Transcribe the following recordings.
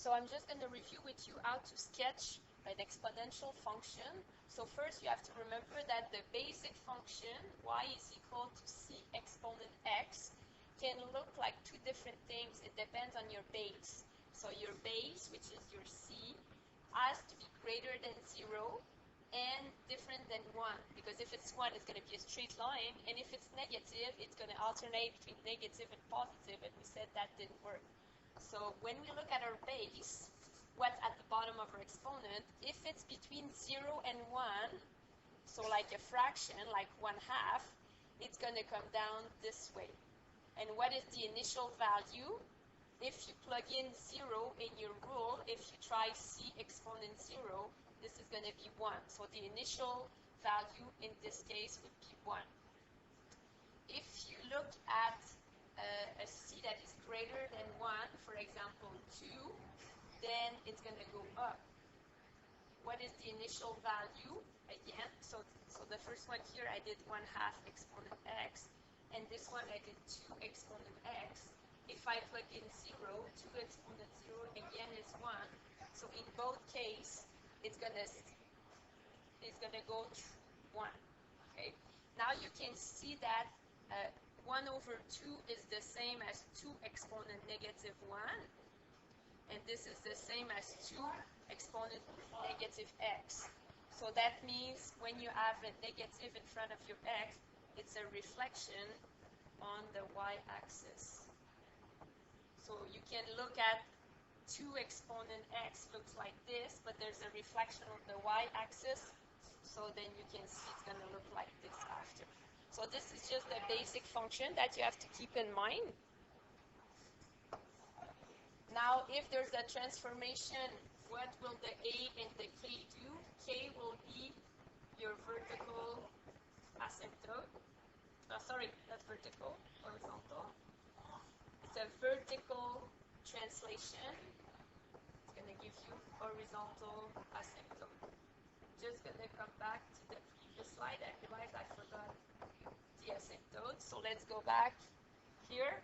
So I'm just going to review with you how to sketch an exponential function. So first you have to remember that the basic function y is equal to c exponent x can look like two different things. It depends on your base. So your base, which is your c, has to be greater than 0 and different than 1, because if it's 1, it's going to be a straight line, and if it's negative, it's going to alternate between negative and positive, and we said that didn't work. So when we look at our base, what's at the bottom of our exponent, if it's between 0 and 1, so like a fraction, like 1/2, it's going to come down this way. And what is the initial value? If you plug in 0 in your rule, if you try c exponent 0, this is going to be 1. So the initial value in this case would be 1. If you look at a c that is greater than 1, for example 2, then it's going to go up. What is the initial value? Again, so the first one here I did 1/2 exponent x, and this one I did 2 exponent x. If I plug in 0, 2 exponent 0 again is 1. So in both cases, it's gonna go to 1. Okay. Now you can see that 1/2 is the same as 2 exponent negative 1, and this is the same as 2 exponent negative x. So that means when you have a negative in front of your x, it's a reflection on the y-axis. So you can look at 2 exponent x looks like this, but there's a reflection on the y-axis, so then you can see it's going to look like this after. So this is just a basic function that you have to keep in mind. Now, if there's a transformation, what will the a and the k do? K will be your vertical asymptote. Sorry, not vertical, horizontal. It's a vertical translation. It's going to give you horizontal asymptote. Just going to come back to the previous slide. I realized I forgot the asymptote. So let's go back here.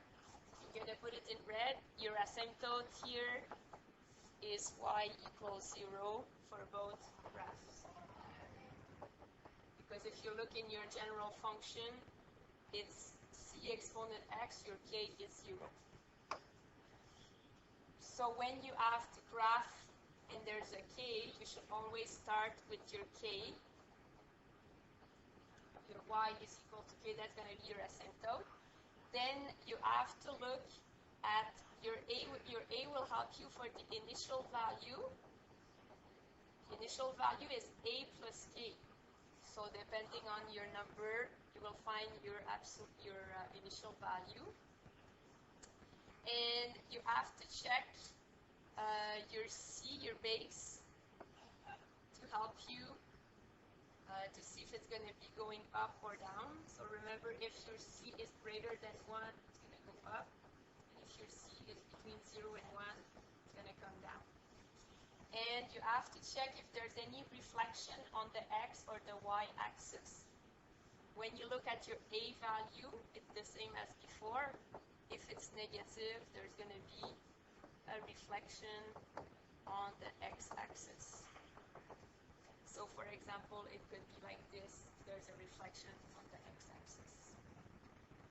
You're going to put it in red. Your asymptote here is y equals 0 for both graphs. Because if you look in your general function, it's c exponent x, your k is 0. So when you have to graph and there's a k, you should always start with your k. Your y is equal to k, that's going to be your asymptote. Then you have to look at your a. Your a will help you for the initial value. The initial value is a plus k. So depending on your number, you will find your initial value. And you have to check your c, your base, to help you to see if it's going to be going up or down. So remember, if your c is greater than 1, it's going to go up. And if your c is between 0 and 1, it's going to come down. And you have to check if there's any reflection on the x or the y-axis. When you look at your a value, it's the same as before. If it's negative, there's going to be a reflection on the x-axis. So for example, it could be like this. There's a reflection on